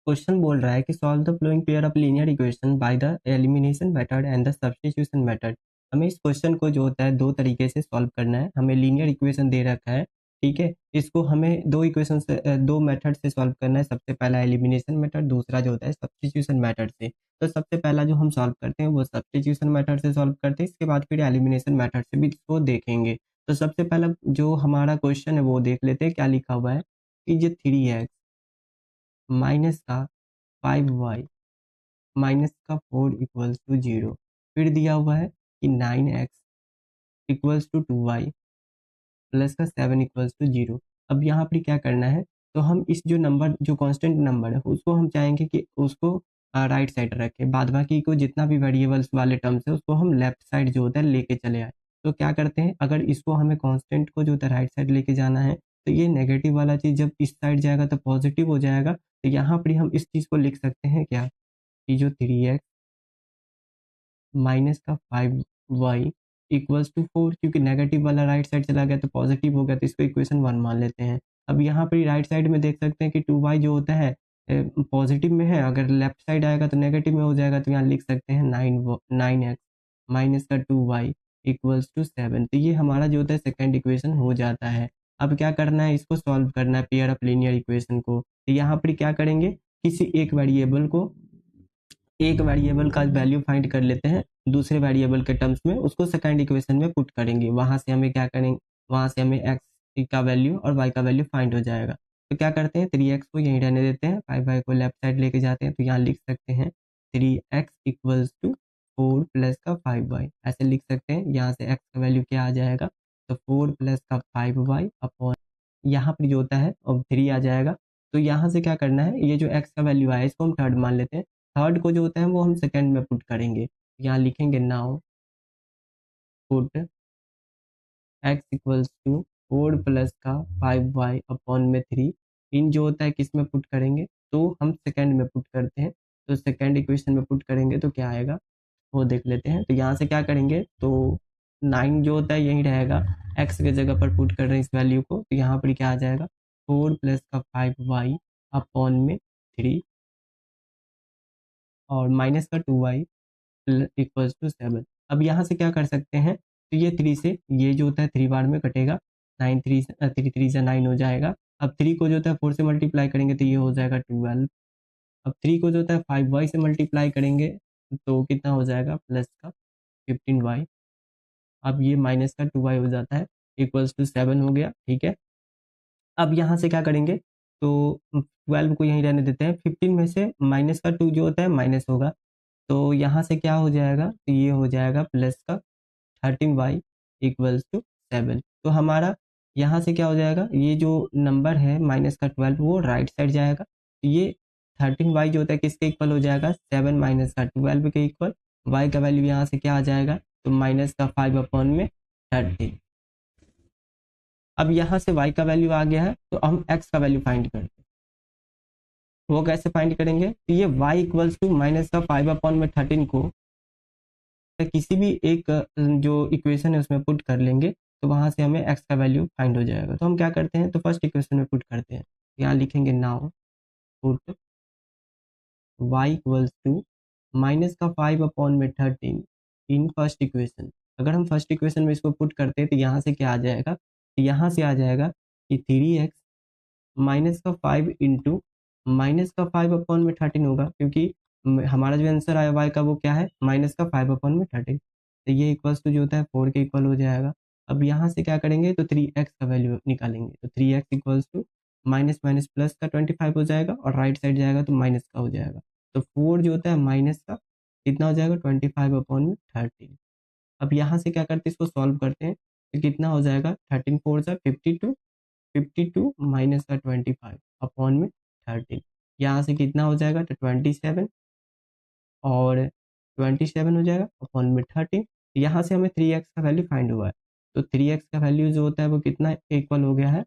Question बोल रहा है कि solve the flowing pair of linear equation by the elimination method and the substitution method. हमें इस क्वेश्चन को जो होता है दो तरीके से सॉल्व करना है। हमें लीनियर इक्वेशन दे रखा है, ठीक है। इसको हमें दो इक्वेशन से दो मेथड से सॉल्व करना है। सबसे पहला एलिमिनेशन मेथड, दूसरा जो होता है सब्स्टिट्यूशन मेथड से। तो सबसे पहला जो हम सॉल्व करते हैं वो सब्स्टिट्यूशन मेथड से सॉल्व करते हैं, इसके बाद फिर एलिमिनेशन मेथड से भी इसको देखेंगे। तो सबसे पहला जो हमारा क्वेश्चन है वो देख लेते हैं क्या लिखा हुआ है कि ये 3x माइनस का 5y माइनस का 4 इक्वल्स टू 0। फिर दिया हुआ है कि 9x equals to 2y plus का 7 इक्वल्स टू 0। अब यहाँ पर क्या करना है, तो हम इस जो नंबर जो कांस्टेंट नंबर है उसको हम चाहेंगे कि उसको राइट साइड रखें, बाद बाकी को जितना भी वेरिएबल्स वाले टर्म्स है उसको हम लेफ्ट साइड जो होता है लेके चले आए। तो क्या करते हैं, अगर इसको हमें कांस्टेंट को जो होता है राइट साइड लेके जाना है तो ये नेगेटिव वाला चीज़ जब इस साइड जाएगा तो पॉजिटिव हो जाएगा। तो यहाँ पर हम इस चीज़ को लिख सकते हैं क्या कि जो 3x माइनस का 5y इक्वल्स टू 4, क्योंकि नेगेटिव वाला राइट साइड चला गया तो पॉजिटिव हो गया, तो इसको इक्वेशन 1 मान लेते हैं। अब यहाँ पर राइट साइड में देख सकते हैं कि 2y जो होता है पॉजिटिव में है, अगर लेफ्ट साइड आएगा तो नेगेटिव में हो जाएगा। तो यहाँ लिख सकते हैं 9x माइनस का 2y इक्वल्स टू 7। तो ये हमारा जो होता है सेकेंड इक्वेशन हो जाता है। अब क्या करना है, इसको सॉल्व करना है पेयर ऑफ लीनियर इक्वेशन को। तो यहाँ पर क्या करेंगे, किसी एक वेरिएबल का वैल्यू फाइंड कर लेते हैं, दूसरे वेरिएबल के टर्म्स में उसको सेकंड इक्वेशन में पुट करेंगे। वहां से हमें क्या करेंगे, वहां से हमें x का वैल्यू और y का वैल्यू फाइंड हो जाएगा। तो क्या करते हैं, 3x को यहीं रहने देते हैं, 5y को लेफ्ट साइड लेके जाते हैं। तो यहाँ लिख सकते हैं 3x इक्वल्स टू 4 प्लस का 5y, ऐसे लिख सकते हैं। यहाँ से x का वैल्यू क्या आ जाएगा, तो 4 प्लस का 5y अपॉन यहाँ पर जो होता है अब 3 आ जाएगा। तो यहाँ से क्या करना है, ये जो x का वैल्यू आया इसको हम थर्ड मान लेते हैं, थर्ड को जो होता है वो हम सेकंड में पुट करेंगे। यहाँ लिखेंगे now put x equals to 4 plus का 5y अपॉन में 3। इन जो होता है किस में पुट करेंगे, तो हम सेकंड में पुट करते हैं। तो सेकंड इक्वेशन में पुट करेंगे तो क्या आएगा वो देख लेते हैं। तो यहाँ से क्या करेंगे, तो 9 जो होता है यही रहेगा, x के जगह पर पुट कर रहे हैं इस वैल्यू को। तो यहाँ पर क्या आ जाएगा, 4 प्लस का 5y अपॉन में 3 और माइनस का 2y इक्वल्स टू 7। अब यहाँ से क्या कर सकते हैं, तो ये 3 से ये जो होता है 3 बार में कटेगा, 3 से 9 हो जाएगा। अब 3 को जो होता है 4 से मल्टीप्लाई करेंगे तो ये हो जाएगा 12। अब 3 को जो होता है 5y से मल्टीप्लाई करेंगे तो कितना हो जाएगा, प्लस का 15y। अब ये माइनस का 2y हो जाता है, इक्वल्स टू 7 हो गया, ठीक है। अब यहाँ से क्या करेंगे, तो 12 को यहीं रहने देते हैं, 15 में से माइनस का 2 जो होता है माइनस होगा। तो यहाँ से क्या हो जाएगा, तो ये हो जाएगा प्लस का 13y इक्वल्स टू 7। तो हमारा यहाँ से क्या हो जाएगा, ये जो नंबर है माइनस का 12 वो राइट साइड जाएगा। तो ये 13y जो होता है किसके इक्वल हो जाएगा, 7 माइनस का 12 के इक्वल। y का वैल्यू यहाँ से क्या आ जाएगा, तो माइनस का 5 अपॉन में 13। अब यहाँ से y का वैल्यू आ गया है, तो हम x का वैल्यू फाइंड करते हैं। वो कैसे फाइंड करेंगे, तो ये y इक्वल्स टू माइनस का 5 अपॉन में 13 को किसी भी एक जो इक्वेशन है उसमें पुट कर लेंगे, तो वहां से हमें x का वैल्यू फाइंड हो जाएगा। तो हम क्या करते हैं, तो फर्स्ट इक्वेशन में पुट करते हैं। यहाँ लिखेंगे now put y equals to minus का 5 अपॉन में 13 इन फर्स्ट इक्वेशन। अगर हम फर्स्ट इक्वेशन में इसको पुट करते हैं तो यहाँ से क्या आ जाएगा, तो यहाँ से आ जाएगा कि 3x माइनस का 5 इंटू माइनस का 5 अपॉन में 13 होगा, क्योंकि हमारा जो आंसर आया y का वो क्या है, माइनस का 5 अपॉन में 13। तो ये इक्वल्स टू जो होता है 4 के इक्वल हो जाएगा। अब यहाँ से क्या करेंगे, तो 3x का वैल्यू निकालेंगे। तो 3x equals to minus minus plus का 25 हो जाएगा, और राइट साइड जाएगा तो माइनस का हो जाएगा। तो 4 जो होता है माइनस का कितना हो जाएगा, 25 अपॉन में 13। अब यहाँ से क्या करते हैं, इसको सॉल्व करते हैं। तो कितना हो जाएगा, 13 4 सा 52, 52 माइनस का 25 अपॉन में 13। यहाँ से कितना हो जाएगा, तो 27 और 27 हो जाएगा अपॉन में 13। यहाँ से हमें 3x का वैल्यू फाइंड हुआ है। तो 3x का वैल्यू जो होता है वो कितना इक्वल हो गया है,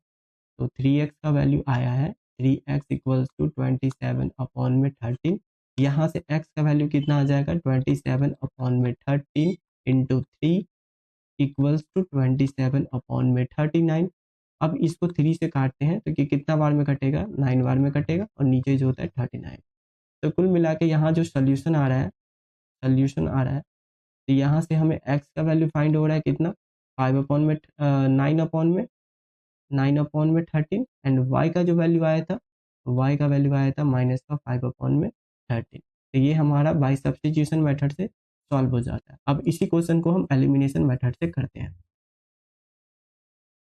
तो 3x का वैल्यू आया है 3x इक्वल्स टू 27 अपॉन में 13। यहाँ से x का वैल्यू कितना आ जाएगा, 27 अपॉन में 13 इंटू 3 इक्वल्स टू 27 अपॉन में 39। अब इसको 3 से काटते हैं तो कि कितना बार में कटेगा, 9 बार में कटेगा, और नीचे जो होता है 39। तो कुल मिला के यहाँ जो सोल्यूशन आ रहा है तो यहाँ से हमें x का वैल्यू फाइंड हो रहा है कितना, 9/13 एंड y का जो वैल्यू आया था माइनस का 5/13। तो ये हमारा बाय सब्स्टिट्यूशन मेथड से सॉल्व हो जाता है। अब इसी क्वेश्चन को हम एलिमिनेशन मेथड से करते हैं।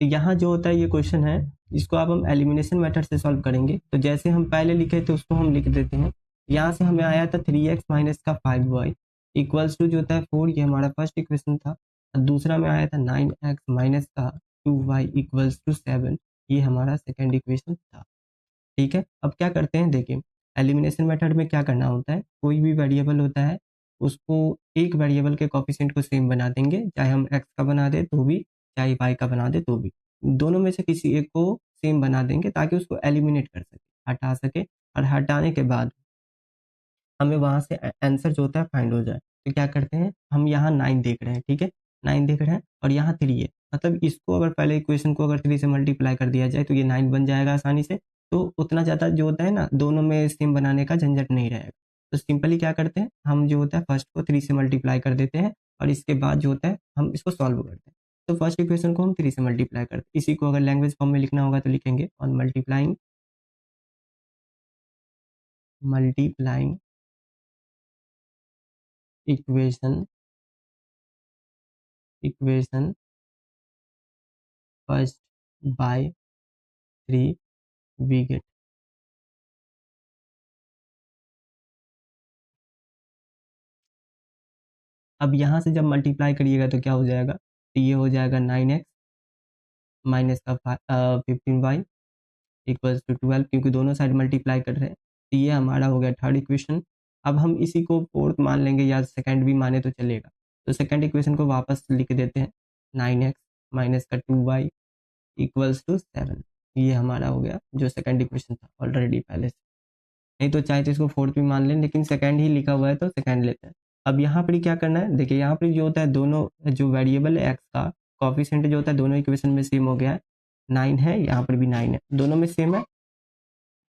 तो यहाँ जो होता है ये क्वेश्चन है, इसको अब हम एलिमिनेशन मेथड से सॉल्व करेंगे। तो जैसे हम पहले लिखे थे उसको हम लिख देते हैं। यहाँ से हमें आया था 3x माइनस का 5y इक्वल्स टू जो होता है 4, ये हमारा फर्स्ट इक्वेशन था। और दूसरा में आया था 9x माइनस का 2y इक्वल्स टू 7, ये हमारा सेकेंड इक्वेशन था। ठीक है, अब क्या करते हैं, देखिए एलिमिनेशन मेथड में क्या करना होता है, कोई भी वेरिएबल होता है उसको एक वेरिएबल के कोफिशिएंट को सेम बना देंगे, चाहे हम x का बना दे तो भी, चाहे y का बना दे तो भी, दोनों में से किसी एक को सेम बना देंगे ताकि उसको एलिमिनेट कर सके, हटा सके, और हटाने के बाद हमें वहां से आंसर जो होता है फाइंड हो जाए। तो क्या करते हैं, हम यहाँ 9 देख रहे हैं, ठीक है, 9 देख रहे हैं और यहाँ 3 है, मतलब इसको अगर पहले इक्वेशन को अगर 3 से मल्टीप्लाई कर दिया जाए तो ये 9 बन जाएगा आसानी से। तो उतना ज़्यादा जो होता है ना, दोनों में सेम बनाने का झंझट नहीं रहेगा। तो सिंपली क्या करते हैं, हम जो होता है फर्स्ट को 3 से मल्टीप्लाई कर देते हैं और इसके बाद जो होता है हम इसको सॉल्व करते हैं। तो फर्स्ट इक्वेशन को हम 3 से मल्टीप्लाई करते हैं, इसी को अगर लैंग्वेज फॉर्म में लिखना होगा तो लिखेंगे on multiplying equation first by 3 we get. अब यहाँ से जब मल्टीप्लाई करिएगा तो क्या हो जाएगा, तो ये हो जाएगा 9x माइनस का 15y इक्वल्स टू 12, क्योंकि दोनों साइड मल्टीप्लाई कर रहे हैं। तो ये हमारा हो गया थर्ड इक्वेशन। अब हम इसी को फोर्थ मान लेंगे या सेकंड भी माने तो चलेगा। तो सेकंड इक्वेशन को वापस लिख देते हैं, 9x माइनस का 2y इक्वल्स टू 7। ये हमारा हो गया जो सेकंड इक्वेशन था ऑलरेडी पहले से। नहीं तो चाहे तो इसको फोर्थ भी मान लें, लेकिन सेकंड ही लिखा हुआ है तो सेकंड लेते हैं। अब यहाँ पर क्या करना है, देखिए यहाँ पर जो होता है दोनों जो वेरिएबल है एक्स का कोफिशिएंट जो होता है दोनों इक्वेशन में सेम हो गया है, 9 है, यहाँ पर भी 9 है, दोनों में सेम है।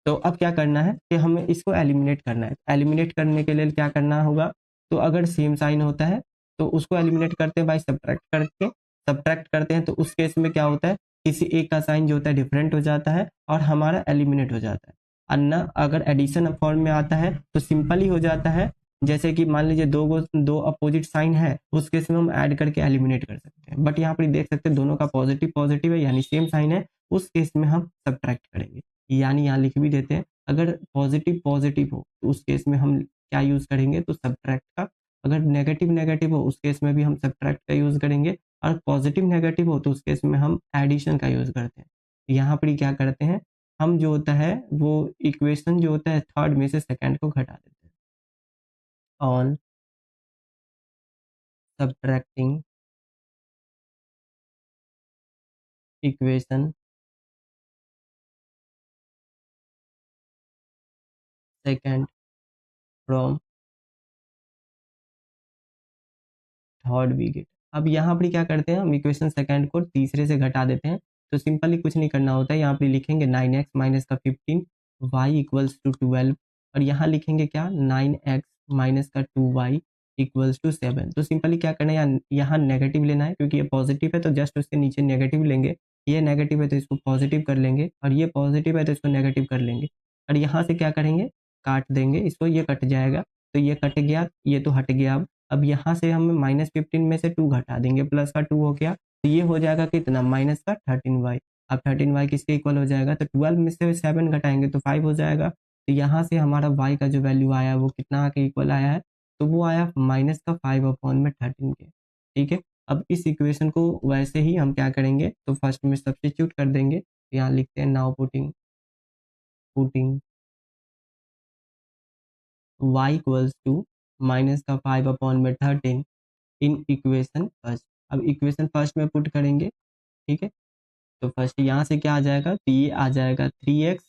तो अब क्या करना है कि हमें इसको एलिमिनेट करना है। एलिमिनेट करने के लिए क्या करना होगा, तो अगर सेम साइन होता है तो उसको एलिमिनेट करते हैं बाय सब्ट्रैक्ट करते हैं। तो उस केस में क्या होता है, किसी एक का साइन जो होता है डिफरेंट हो जाता है और हमारा एलिमिनेट हो जाता है। अन्ना अगर एडिशन फॉर्म में आता है तो सिंपल ही हो जाता है, जैसे कि मान लीजिए दो अपोजिट साइन है, उस केस में हम ऐड करके एलिमिनेट कर सकते हैं। बट यहाँ पर देख सकते हैं दोनों का पॉजिटिव पॉजिटिव है, यानी सेम साइन है, उस केस में हम सब्ट्रैक्ट करेंगे। यानी यहाँ लिख भी देते हैं, अगर पॉजिटिव पॉजिटिव हो तो उस केस में हम क्या यूज करेंगे, तो सब्ट्रैक्ट का। अगर नेगेटिव नेगेटिव हो उस केस में भी हम सब्ट्रैक्ट का यूज करेंगे, और पॉजिटिव नेगेटिव हो तो उस केस में हम एडिशन का यूज करते हैं। यहाँ पर क्या करते हैं, हम जो होता है वो इक्वेशन जो होता है थर्ड में से सेकंड को घटा देते हैं। On subtracting equation second from third we get. अब यहाँ पर क्या करते हैं, हम इक्वेशन सेकंड को तीसरे से घटा देते हैं। तो सिंपली कुछ नहीं करना होता है, यहाँ पे लिखेंगे 9x माइनस का 15 y इक्वल्स टू 12, और यहाँ लिखेंगे क्या, 9x माइनस का 2y इक्वल्स टू 7। तो सिंपली क्या करना है, यहाँ नेगेटिव लेना है, क्योंकि ये पॉजिटिव है तो जस्ट उसके नीचे नेगेटिव लेंगे, ये नेगेटिव है तो इसको पॉजिटिव कर लेंगे, और ये पॉजिटिव है तो इसको नेगेटिव कर लेंगे, और यहाँ से क्या करेंगे, काट देंगे इसको, ये कट जाएगा, तो ये कट गया, ये तो हट गया। अब यहाँ से हम -15 में से 2 घटा देंगे, प्लस का 2 हो गया, तो ये हो जाएगा कितना, माइनस का 13y। अब 13y किसके इक्वल हो जाएगा, तो 12 में से 7 घटाएंगे तो 5 हो जाएगा। तो यहाँ से हमारा y का जो वैल्यू आया वो कितना के इक्वल आया है, तो वो आया माइनस का 5/13 के। ठीक है, अब इस इक्वेशन को वैसे ही हम क्या करेंगे, तो फर्स्ट में सब्स्टिट्यूट कर देंगे। यहाँ लिखते हैं now putting y equals to minus का 5/13 इन इक्वेशन फर्स्ट। अब इक्वेशन फर्स्ट में पुट करेंगे, ठीक है, तो फर्स्ट यहाँ से क्या आ जाएगा, तो ये आ जाएगा 3x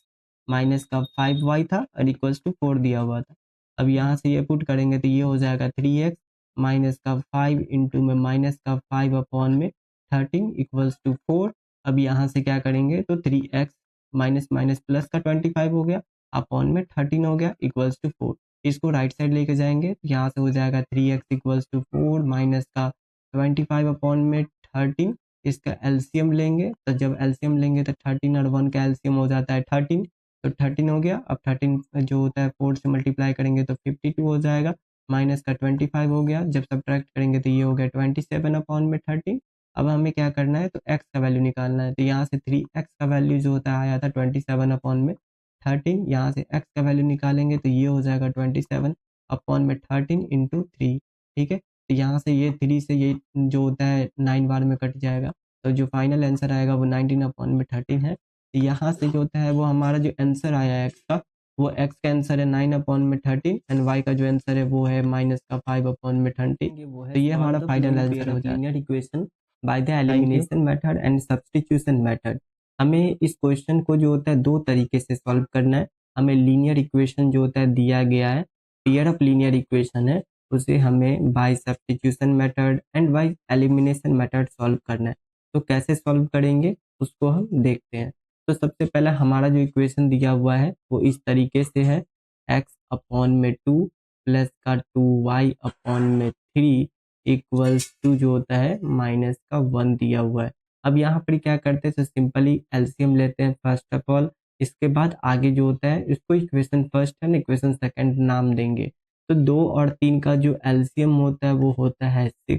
माइनस का 5y था और इक्वल्स टू 4 दिया हुआ था। अब यहाँ से ये पुट करेंगे तो ये हो जाएगा 3x माइनस का 5 इंटू में माइनस का 5/13 इक्वल्स टू 4। अब यहाँ से क्या करेंगे, तो 3x माइनस माइनस प्लस का 25 हो गया, अपॉन में 13 हो गया, इक्वल्स टू 4। इसको राइट साइड लेके जाएंगे तो यहाँ से हो जाएगा 3x इक्वल्स टू 4 माइनस का 25 अपॉन में 13, इसका एलसीएम लेंगे तो जब एलसीएम लेंगे तो 13 और 1 का एलसीएम हो जाता है 13, तो 13 हो गया। अब 13 जो होता है 4 से मल्टीप्लाई करेंगे तो 52 हो जाएगा, माइनस का 25 हो गया, जब सब्ट्रैक्ट करेंगे तो ये हो गया 27 अपॉन में 13। अब हमें क्या करना है तो x का वैल्यू निकालना है, तो यहाँ से 3x का वैल्यू जो होता है आया था 27 अपॉन में 13, यहाँ से x का वैल्यू निकालेंगे तो ये हो जाएगा 27 अपॉन में 13 इंटू 3। ठीक है, तो यहाँ से ये 3 से ये जो होता है 9 बार में कट जाएगा, तो जो फाइनल आंसर आएगा वो 19 अपॉन में 13 है। तो यहाँ से जो होता है वो हमारा जो आंसर आया है x का, वो x का आंसर है 9 अपॉन में 13 एंड y का जो आंसर है वो है माइनस का 5 अपॉन में 30। तो ये हमारा फाइनल आंसर हो जाएगा linear equation by the elimination method and substitution method. हमें इस क्वेश्चन को जो होता है दो तरीके से सॉल्व करना है। हमें लीनियर इक्वेशन जो होता है दिया गया है, पेयर ऑफ लीनियर इक्वेशन है, उसे हमें by substitution method and by elimination method solve करना है। तो कैसे सॉल्व करेंगे उसको हम देखते हैं। तो सबसे पहले हमारा जो इक्वेशन दिया हुआ है वो इस तरीके से है, x अपॉन में 2 प्लस का 2y अपॉन में 3 इक्वल्स टू जो होता है माइनस का 1 दिया हुआ है। अब यहाँ पर क्या करते हैं तो सिंपली एलसीएम लेते हैं फर्स्ट ऑफ ऑल, इसके बाद आगे जो होता है इसको equation first and equation second नाम देंगे। तो 2 और 3 का जो एलसीएम होता है वो होता है 6।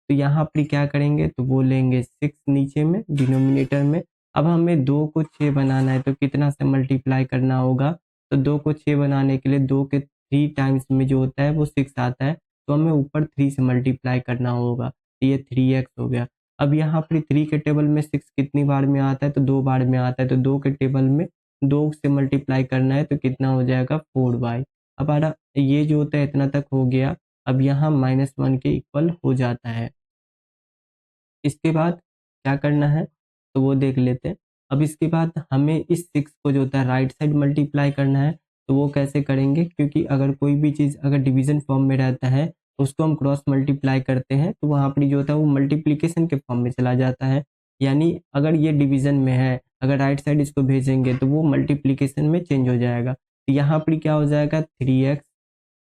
तो यहाँ पर क्या करेंगे तो वो लेंगे 6 नीचे में डिनोमिनेटर में। अब हमें 2 को 6 बनाना है तो कितना से मल्टीप्लाई करना होगा, तो 2 को 6 बनाने के लिए 2 के 3 टाइम्स में जो होता है वो 6 आता है, तो हमें ऊपर 3 से मल्टीप्लाई करना होगा, तो ये 3x हो गया। अब यहाँ पर 3 के टेबल में 6 कितनी बार में आता है तो 2 बार में आता है, तो 2 के टेबल में 2 से मल्टीप्लाई करना है तो कितना हो जाएगा 4y। अब हमारा ये जो होता है इतना तक हो गया। अब यहाँ -1 के इक्वल हो जाता है। इसके बाद क्या करना है तो वो देख लेते हैं। अब इसके बाद हमें इस 6 को जो होता है राइट साइड मल्टीप्लाई करना है, तो वो कैसे करेंगे, क्योंकि अगर कोई भी चीज़ अगर डिवीजन फॉर्म में रहता है तो उसको हम क्रॉस मल्टीप्लाई करते हैं तो वहाँ पर जो होता है वो मल्टीप्लिकेशन के फॉर्म में चला जाता है। यानी अगर ये डिवीजन में है, अगर राइट साइड इसको भेजेंगे तो वो मल्टीप्लिकेशन में चेंज हो जाएगा। तो यहाँ पर क्या हो जाएगा 3x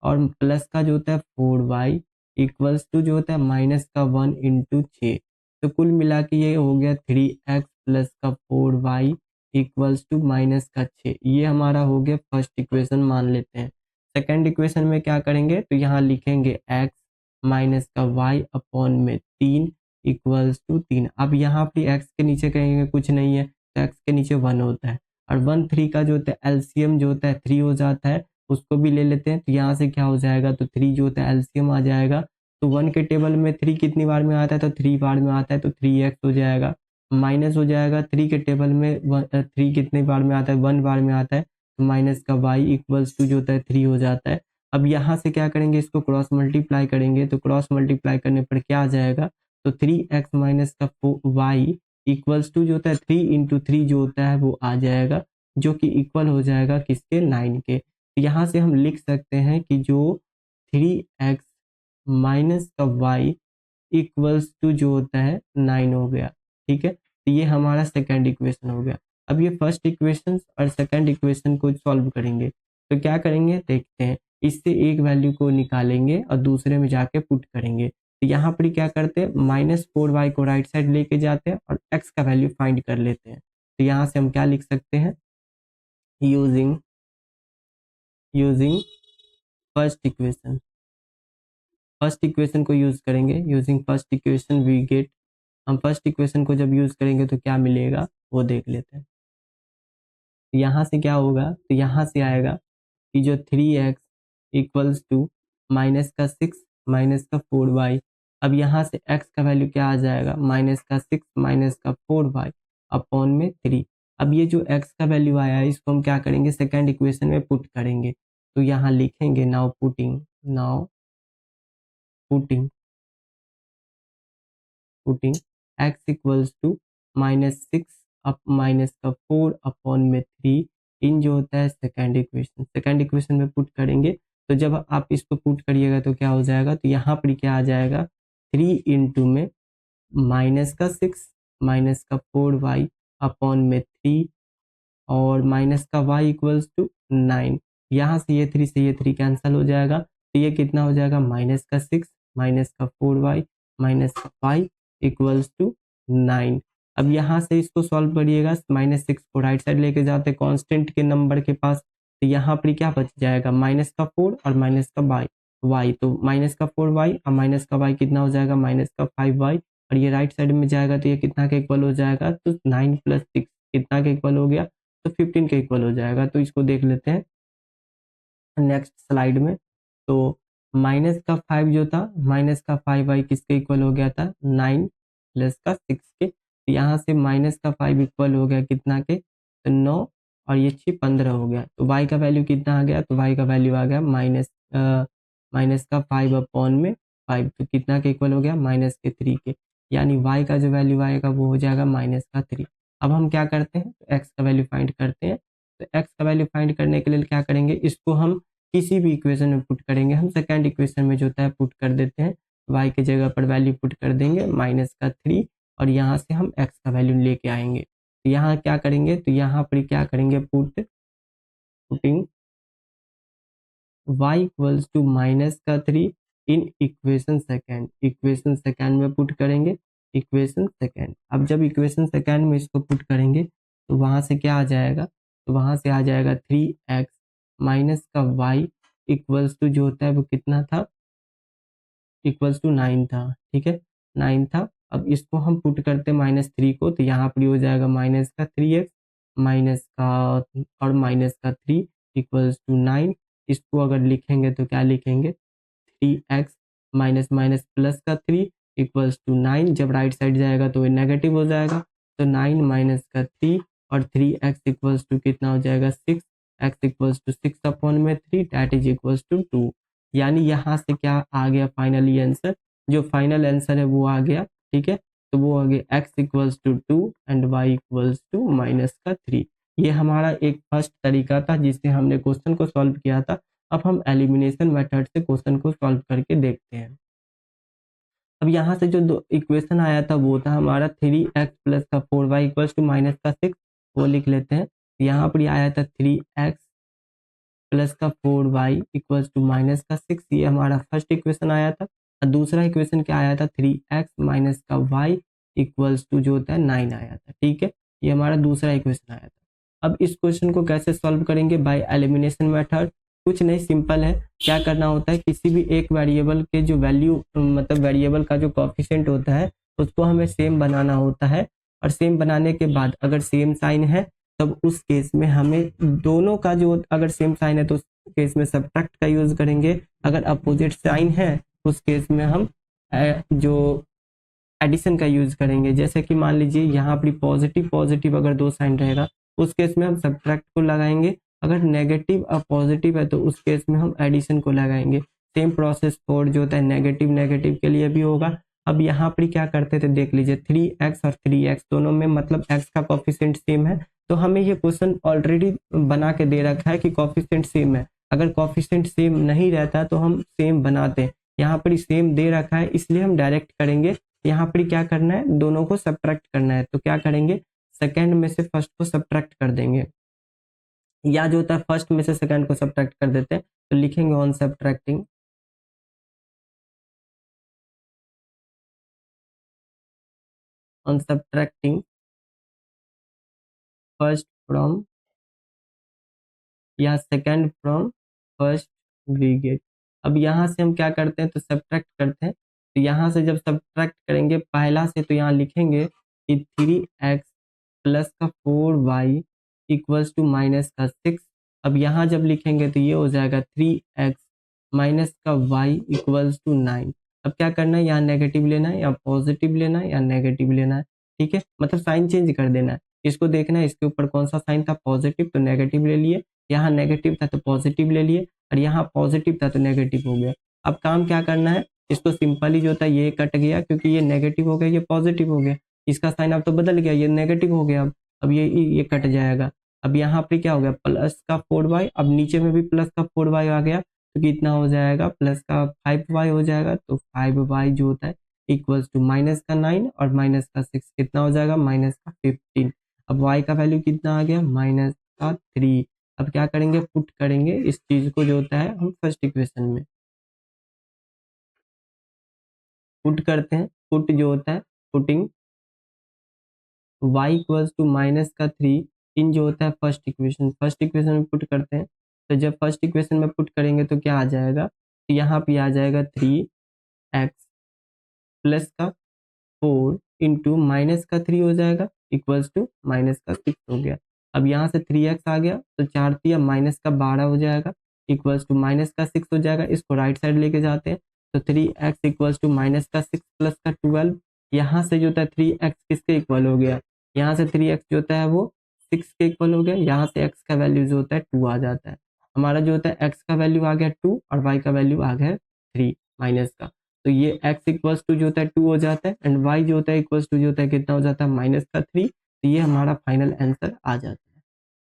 और प्लस का जो होता है 4y इक्वल्स टू जो होता है माइनस का 1 इंटू 6। तो कुल मिला के ये हो गया 3x प्लस का 4y इक्वल्स टू माइनस का 6। ये हमारा हो गया फर्स्ट इक्वेशन मान लेते हैं। सेकंड इक्वेशन में क्या करेंगे तो यहाँ लिखेंगे x माइनस का y अपॉन में 3 इक्वल्स टू 3। अब यहाँ पे x के नीचे कहेंगे कुछ नहीं है तो x के नीचे 1 होता है, और 1 3 का जो होता है एलसीएम जो होता है 3 हो जाता है, उसको भी ले लेते हैं। तो यहाँ से क्या हो जाएगा तो 3 जो होता है एलसीएम आ जाएगा। तो 1 के टेबल में 3 कितनी बार में आता है तो 3 बार में आता है, तो 3x हो जाएगा। माइनस हो जाएगा 3 के टेबल में 3 कितनी बार में आता है 1 बार में आता है, तो माइनस का y इक्वल्स टू जो होता है 3 हो जाता है। अब यहाँ से क्या करेंगे इसको क्रॉस मल्टीप्लाई करेंगे, तो क्रॉस मल्टीप्लाई करने पर क्या आ जाएगा तो 3x माइनस का y इक्वल्स टू जो होता है 3 इंटू 3 जो होता है वो आ जाएगा, जो कि इक्वल हो जाएगा किसके 9 के। यहाँ से हम लिख सकते हैं कि जो 3x माइनस का y इक्वल्स टू जो होता है 9 हो गया। ठीक है, तो ये हमारा सेकंड इक्वेशन हो गया। अब ये फर्स्ट इक्वेशन और सेकंड इक्वेशन को सॉल्व करेंगे तो क्या करेंगे देखते हैं। इससे एक वैल्यू को निकालेंगे और दूसरे में जाके पुट करेंगे। तो यहाँ पर क्या करते हैं -4y को राइट साइड लेके जाते हैं और x का वैल्यू फाइंड कर लेते हैं। तो यहाँ से हम क्या लिख सकते हैं, using first equation, first equation को यूज करेंगे। Using first equation we get, हम फर्स्ट इक्वेशन को जब यूज करेंगे तो क्या मिलेगा वो देख लेते हैं। यहाँ से क्या होगा तो यहाँ से आएगा कि जो 3x इक्वल्स टू माइनस का 6 माइनस का 4y। अब यहाँ से x का वैल्यू क्या आ जाएगा माइनस का 6 माइनस का 4y अपॉन में 3। अब ये जो x का वैल्यू आया है इसको हम क्या करेंगे सेकंड इक्वेशन में पुट करेंगे। तो यहाँ लिखेंगे now putting x equals to -6 up minus का 4 अपॉन में 3 इन जो होता है सेकंड इक्वेशन में पुट करेंगे। तो जब आप इसको पुट करिएगा तो क्या हो जाएगा तो यहाँ पर क्या आ जाएगा 3 इंटू में माइनस का 6 माइनस का 4y अपॉन में 3 और माइनस का y इक्वल्स टू 9। यहाँ से ये 3 कैंसिल हो जाएगा, तो ये कितना हो जाएगा -6 -4y -5 इक्वल्स टू 9। अब यहाँ से इसको सॉल्व करिएगा, -6 को राइट साइड लेके जाते कांस्टेंट के नंबर के पास, तो यहाँ पर क्या बच जाएगा -4 और -y, तो -4y और -y कितना हो जाएगा -5y, और ये राइट साइड में जाएगा तो ये कितना के इक्वल हो जाएगा, तो 9 + 6 कितना के इक्वल हो गया, तो 15 के इक्वल हो जाएगा। तो इसको देख लेते हैं नेक्स्ट स्लाइड में। तो -5 जो था, -5y किसके इक्वल हो गया था, 9 + 6 के, तो यहाँ से -5 इक्वल हो गया कितना के, तो 9 और ये 6 15 हो गया। तो y का वैल्यू कितना आ गया, तो y का वैल्यू आ गया -5/5, तो कितना के इक्वल हो गया, -3 के, यानी y का जो वैल्यू आएगा वो हो जाएगा -3। अब हम क्या करते हैं, तो x का वैल्यू फाइंड करते हैं। तो x का वैल्यू फाइंड करने के लिए क्या करेंगे, इसको हम किसी भी इक्वेशन में पुट करेंगे, हम सेकंड इक्वेशन में जो होता है पुट कर देते हैं, y के जगह पर वैल्यू पुट कर देंगे -3, और यहाँ से हम x का वैल्यू लेके आएंगे। तो यहाँ क्या करेंगे, तो यहाँ पर क्या करेंगे, putting y equals to -3 in equation second में पुट करेंगे, इक्वेशन सेकंड। अब जब इक्वेशन सेकंड में इसको पुट करेंगे तो वहां से क्या आ जाएगा, तो वहां से आ जाएगा 3x माइनस का y इक्वल्स टू जो होता है वो कितना था, इक्वल्स टू 9 था, ठीक है 9 था। अब इसको हम पुट करते -3 को, तो यहाँ पर हो जाएगा -3x माइनस का और -3 इक्वल्स टू 9। इसको अगर लिखेंगे तो क्या लिखेंगे, 3x माइनस माइनस प्लस का 3 इक्वल्स टू 9। जब राइट साइड जाएगा तो ये नेगेटिव हो जाएगा, तो 9 माइनस का 3 और 3x इक्वल्स टू कितना हो जाएगा 6, x equals to 6/3 that is equals to 2। यानी यहाँ से क्या आ गया फाइनली आंसर, जो फाइनल आंसर है वो आ गया, ठीक है। तो वो आ गया x equals to 2 and y equals to -3। ये हमारा एक फर्स्ट तरीका था जिससे हमने क्वेश्चन को सॉल्व किया था। अब हम एलिमिनेशन मेथड से क्वेश्चन को सॉल्व करके देखते हैं। अब यहाँ से जो दो इक्वेशन आया था वो था हमारा 3x प्लस का 4y इक्वल्स टू -6, वो लिख लेते हैं। यहाँ पर आया था 3x प्लस का 4y इक्वल्स टू -6, ये हमारा फर्स्ट इक्वेशन आया था। और दूसरा इक्वेशन क्या आया था, 3x माइनस का y इक्वल्स टू जो होता है 9 आया था, ठीक है। ये हमारा दूसरा इक्वेशन आया था। अब इस क्वेश्चन को कैसे सॉल्व करेंगे, बाय एलिमिनेशन मेथड। कुछ नहीं, सिंपल है। क्या करना होता है, किसी भी एक वेरिएबल के जो वैल्यू मतलब वेरिएबल का जो कोएफिशिएंट होता है उसको हमें सेम बनाना होता है, और सेम बनाने के बाद अगर सेम साइन है तब उस केस में हमें दोनों का जो अगर सेम साइन है तो उस केस में सब्ट्रैक्ट का यूज करेंगे, अगर अपोजिट साइन है उस केस में हम जो एडिशन का यूज करेंगे। जैसे कि मान लीजिए यहाँ पर पॉजिटिव पॉजिटिव अगर दो साइन रहेगा उस केस में हम सब्ट्रैक्ट को लगाएंगे, अगर नेगेटिव और पॉजिटिव है तो उस केस में हम एडिशन को लगाएंगे। सेम प्रोसेस फॉर जो होता है नेगेटिव नेगेटिव के लिए भी होगा। अब यहाँ पर क्या करते थे देख लीजिए, 3x और 3x दोनों में मतलब x का कोफिशिएंट सेम है, तो हमें ये क्वेश्चन ऑलरेडी बना के दे रखा है कि कोफिशिएंट सेम है। अगर कोफिशिएंट सेम नहीं रहता तो हम सेम बनाते हैं, यहाँ पर सेम दे रखा है इसलिए हम डायरेक्ट करेंगे। यहाँ पर क्या करना है, दोनों को सब्ट्रैक्ट करना है, तो क्या करेंगे, सेकंड में से फर्स्ट को सब्ट्रैक्ट कर देंगे, या जो होता है फर्स्ट में से सेकंड को सब्ट्रैक्ट कर देते हैं। तो लिखेंगे ऑन सब्ट्रैक्टिंग फर्स्ट फ्रॉम या second from first we get. अब यहाँ से हम क्या करते हैं, तो सब्ट्रैक्ट करते हैं। तो यहाँ से जब सब्ट्रैक्ट करेंगे पहला से, तो यहाँ लिखेंगे कि 3x प्लस का 4y इक्वल्स टू माइनस का 6। अब यहाँ जब लिखेंगे तो ये हो जाएगा 3x माइनस का y इक्वल्स टू 9। अब क्या करना है, यहाँ नेगेटिव लेना है या पॉजिटिव लेना है या नेगेटिव लेना है, ठीक है, मतलब साइन चेंज कर देना है। इसको देखना है इसके ऊपर कौन सा साइन था, पॉजिटिव, तो नेगेटिव ले लिए, यहाँ नेगेटिव था तो पॉजिटिव ले लिए, और यहाँ पॉजिटिव था तो नेगेटिव हो गया। अब काम क्या करना है, इसको सिंपली जो होता है ये कट गया क्योंकि ये नेगेटिव हो गया ये पॉजिटिव हो गया, इसका साइन अब तो बदल गया, ये नेगेटिव हो गया। अब ये कट जाएगा। अब यहाँ पे क्या हो गया, प्लस का 4y, अब नीचे में भी प्लस का 4y आ गया तो कितना हो जाएगा, प्लस का 5y हो जाएगा। तो 5y जो होता है इक्वल्स टू माइनस का 9 और माइनस का 6 कितना हो जाएगा, -15। अब y का वैल्यू कितना आ गया, -3। अब क्या करेंगे, पुट करेंगे इस चीज को जो होता है हम फर्स्ट इक्वेशन में पुट करते हैं। पुट जो होता है putting y equals to minus का 3 इन जो होता है फर्स्ट इक्वेशन में पुट करते हैं। तो जब फर्स्ट इक्वेशन में पुट करेंगे तो क्या आ जाएगा, तो यहाँ पे आ जाएगा 3x प्लस का 4 इंटू माइनस का 3 हो जाएगा इक्वल्स टू माइनस का 6 हो गया। अब यहाँ से 3x आ गया तो 4 तिया माइनस का 12 हो जाएगा इक्वल्स टू माइनस का 6 हो जाएगा। इसको राइट साइड लेके जाते हैं तो 3x इक्वल्स टू माइनस का 6 प्लस का 12। यहाँ से जो होता है 3x किसके इक्वल हो गया, यहाँ से 3x जो होता है वो 6 के इक्वल हो गया। यहाँ से x का वैल्यू जो होता है 2 आ जाता है। हमारा जो होता है x का वैल्यू आ गया 2 और y का वैल्यू आ गया 3 माइनस का। तो ये x इक्वल्स टू जो होता है 2 हो जाता है एंड y जो होता है इक्वल्स टू जो होता है कितना हो जाता है माइनस का 3। तो ये हमारा फाइनल आंसर आ जाता है।